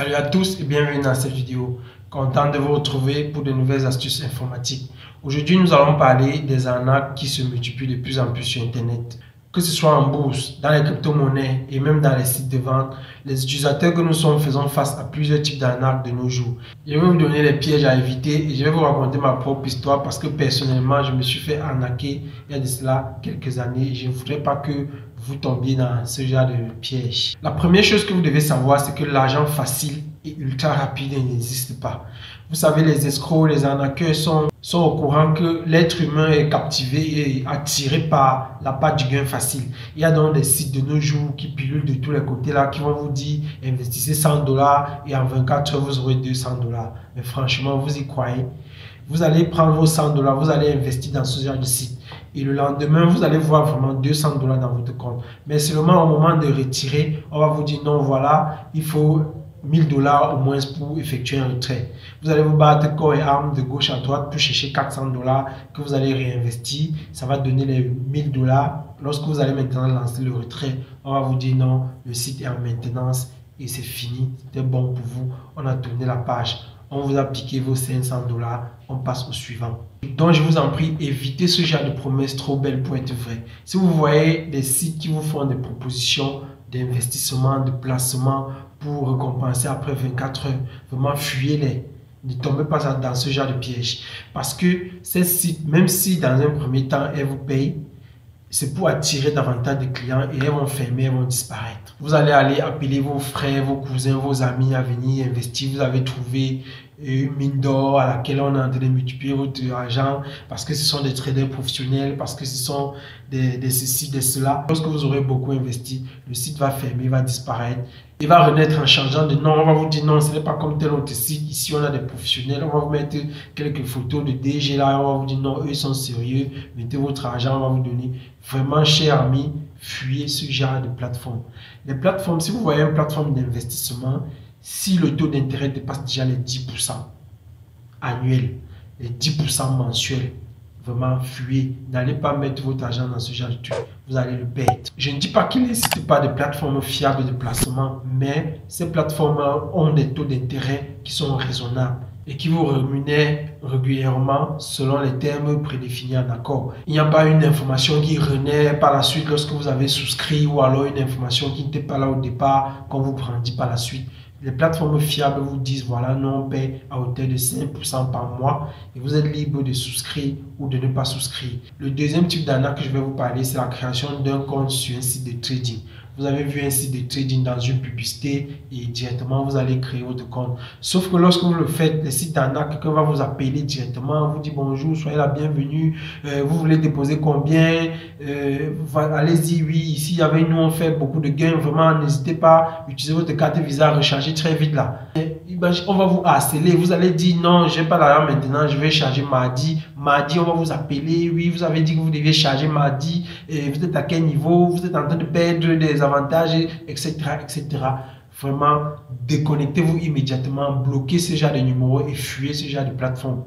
Salut à tous et bienvenue dans cette vidéo. Content de vous retrouver pour de nouvelles astuces informatiques. Aujourd'hui, nous allons parler des arnaques qui se multiplient de plus en plus sur Internet. Que ce soit en bourse, dans les crypto-monnaies et même dans les sites de vente, les utilisateurs que nous sommes faisant face à plusieurs types d'arnaques de nos jours. Je vais vous donner les pièges à éviter et je vais vous raconter ma propre histoire parce que personnellement, je me suis fait arnaquer il y a de cela quelques années et je ne voudrais pas que vous tombiez dans ce genre de piège. La première chose que vous devez savoir, c'est que l'argent facile et ultra rapide n'existe pas. Vous savez, les escrocs, les arnaqueurs sont au courant que l'être humain est captivé et attiré par la part du gain facile. Il y a donc des sites de nos jours qui pilulent de tous les côtés là, qui vont vous dire investissez 100 $ et en 24 heures vous aurez 200 $. Mais franchement, vous y croyez? Vous allez prendre vos 100 $, vous allez investir dans ce genre de site. Et le lendemain, vous allez voir vraiment 200 $ dans votre compte. Mais seulement au moment de retirer, on va vous dire non, voilà, il faut 1000 $ au moins pour effectuer un retrait. Vous allez vous battre corps et âme de gauche à droite pour chercher 400 $ que vous allez réinvestir. Ça va donner les 1000 $. Lorsque vous allez maintenant lancer le retrait, on va vous dire non, le site est en maintenance et c'est fini. C'était bon pour vous. On a tourné la page. On vous a piqué vos 500 $. On passe au suivant. Donc, je vous en prie, évitez ce genre de promesses trop belles pour être vraies. Si vous voyez des sites qui vous font des propositions d'investissement, de placement pour récompenser après 24 heures, vraiment fuyez-les. Ne tombez pas dans ce genre de piège. Parce que ces sites, même si dans un premier temps, elles vous payent, c'est pour attirer davantage de clients et elles vont fermer, elles vont disparaître. Vous allez aller appeler vos frères, vos cousins, vos amis à venir investir. Vous avez trouvé une mine d'or à laquelle on est en train de multiplier votre argent parce que ce sont des traders professionnels, parce que ce sont des ceci, des cela. Lorsque vous aurez beaucoup investi, le site va fermer, va disparaître. Il va renaître en changeant de nom. On va vous dire non, ce n'est pas comme tel autre site. Ici, on a des professionnels. On va vous mettre quelques photos de DG là. On va vous dire non, eux sont sérieux. Mettez votre argent, on va vous donner. Vraiment, chers amis, fuyez ce genre de plateforme. Les plateformes, si vous voyez une plateforme d'investissement, si le taux d'intérêt dépasse déjà les 10% annuels, les 10% mensuels, vraiment fuyez. N'allez pas mettre votre argent dans ce genre de truc. Vous allez le perdre. Je ne dis pas qu'il n'existe pas de plateformes fiables de placement, mais ces plateformes ont des taux d'intérêt qui sont raisonnables et qui vous rémunèrent régulièrement selon les termes prédéfinis en accord. Il n'y a pas une information qui renaît par la suite lorsque vous avez souscrit ou alors une information qui n'était pas là au départ qu'on vous brandit par la suite. Les plateformes fiables vous disent voilà, nous on paie à hauteur de 5% par mois et vous êtes libre de souscrire ou de ne pas souscrire. Le deuxième type d'arnaque que je vais vous parler, c'est la création d'un compte sur un site de trading. Vous avez vu un site de trading dans une publicité et directement vous allez créer votre compte. Sauf que lorsque vous le faites, le site d'arnaque, quelqu'un va vous appeler directement, vous dit bonjour, soyez la bienvenue, vous voulez déposer combien, allez-y, oui, ici avec nous on fait beaucoup de gains, vraiment n'hésitez pas, utilisez votre carte Visa, rechargez très vite là. On va vous harceler, vous allez dire non, je n'ai pas l'argent maintenant, je vais charger mardi. Mardi, on va vous appeler, oui, vous avez dit que vous deviez charger mardi, et vous êtes à quel niveau, vous êtes en train de perdre des avantages, etc., etc. Vraiment, déconnectez-vous immédiatement, bloquez ce genre de numéros et fuyez ce genre de plateforme.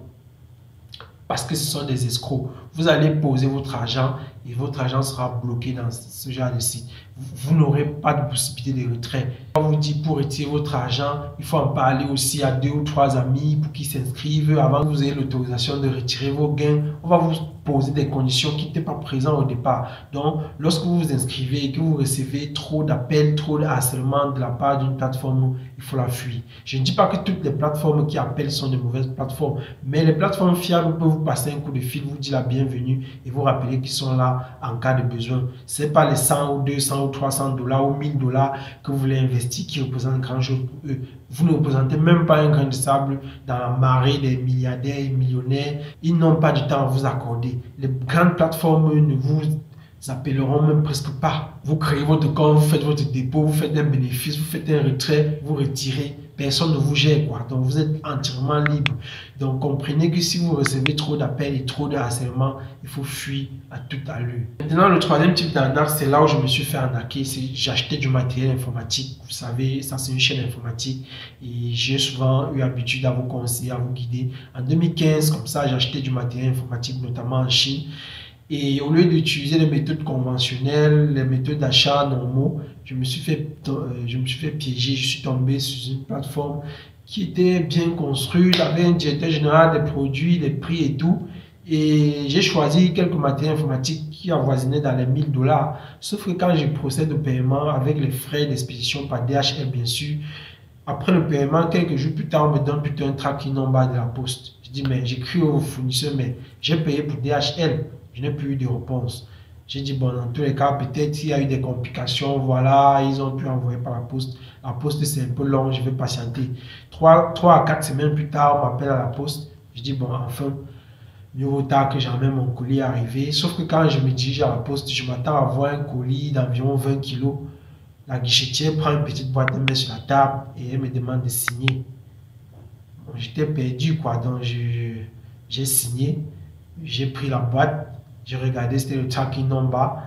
Parce que ce sont des escrocs. Vous allez poser votre argent et votre argent sera bloqué dans ce genre de site. Vous n'aurez pas de possibilité de retrait. On vous dit pour retirer votre argent, il faut en parler aussi à 2 ou 3 amis pour qu'ils s'inscrivent avant que vous ayez l'autorisation de retirer vos gains. On va vous poser des conditions qui n'étaient pas présentes au départ. Donc, lorsque vous vous inscrivez et que vous recevez trop d'appels, trop de harcèlement de la part d'une plateforme, il faut la fuir. Je ne dis pas que toutes les plateformes qui appellent sont de mauvaises plateformes, mais les plateformes fiables peuvent vous passer un coup de fil, vous dire la bienvenue et vous rappeler qu'ils sont là en cas de besoin. Ce n'est pas les 100 ou 200 ou 300 $ ou 1000 $ que vous voulez investir qui représentent grand chose pour eux. Vous ne représentez même pas un grain de sable dans la marée des milliardaires et millionnaires. Ils n'ont pas du temps à vous accorder. Les grandes plateformes ne vous appelleront même presque pas. Vous créez votre compte, vous faites votre dépôt, vous faites un bénéfice, vous faites un retrait, vous retirez. Personne ne vous gère, quoi. Donc, vous êtes entièrement libre. Donc, comprenez que si vous recevez trop d'appels et trop de harcèlement, il faut fuir à toute allure. Maintenant, le troisième type d'arnaque, c'est là où je me suis fait arnaquer. C'est j'achetais du matériel informatique. Vous savez, ça, c'est une chaîne informatique. Et j'ai souvent eu l'habitude à vous conseiller, à vous guider. En 2015, comme ça, j'achetais du matériel informatique, notamment en Chine. Et au lieu d'utiliser les méthodes conventionnelles, les méthodes d'achat normaux, je me suis fait piéger. Je suis tombé sur une plateforme qui était bien construite, avait un directeur général des produits, des prix et tout. Et j'ai choisi quelques matériels informatiques qui avoisinaient dans les 1000 $. Sauf que quand je procède au paiement avec les frais d'expédition par DHL, bien sûr, après le paiement, quelques jours plus tard, on me donne plutôt un tracking number de la poste. Je dis, mais j'écris au fournisseur, mais j'ai payé pour DHL. Je n'ai plus eu de réponse. J'ai dit, bon, dans tous les cas, peut-être il y a eu des complications. Voilà, ils ont pu envoyer par la poste. La poste, c'est un peu long, je vais patienter. 3 à 4 semaines plus tard, on m'appelle à la poste. Je dis, bon, enfin, mieux vaut tard que jamais mon colis est arrivé. Sauf que quand je me dirige à la poste, je m'attends à voir un colis d'environ 20 kilos. La guichetière prend une petite boîte, elle met sur la table et elle me demande de signer. Bon, j'étais perdu, quoi. Donc, j'ai signé. J'ai pris la boîte. J'ai regardé, c'était le tracking number.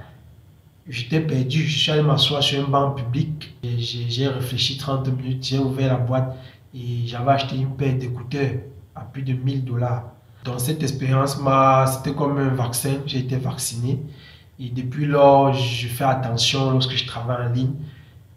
J'étais perdu. Je suis allé m'asseoir sur un banc public. J'ai réfléchi 30 minutes. J'ai ouvert la boîte et j'avais acheté une paire d'écouteurs à plus de 1000 $. Donc, cette expérience, c'était comme un vaccin. J'ai été vacciné. Et depuis lors, je fais attention lorsque je travaille en ligne.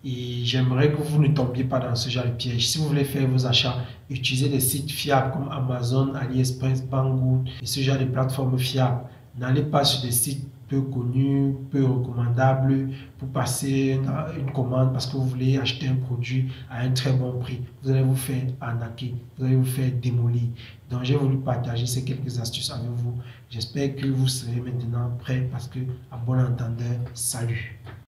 Et j'aimerais que vous ne tombiez pas dans ce genre de piège. Si vous voulez faire vos achats, utilisez des sites fiables comme Amazon, AliExpress, Banggood et ce genre de plateformes fiables. N'allez pas sur des sites peu connus, peu recommandables pour passer une commande parce que vous voulez acheter un produit à un très bon prix. Vous allez vous faire arnaquer, vous allez vous faire démolir. Donc j'ai voulu partager ces quelques astuces avec vous. J'espère que vous serez maintenant prêts parce que, à bon entendeur, salut.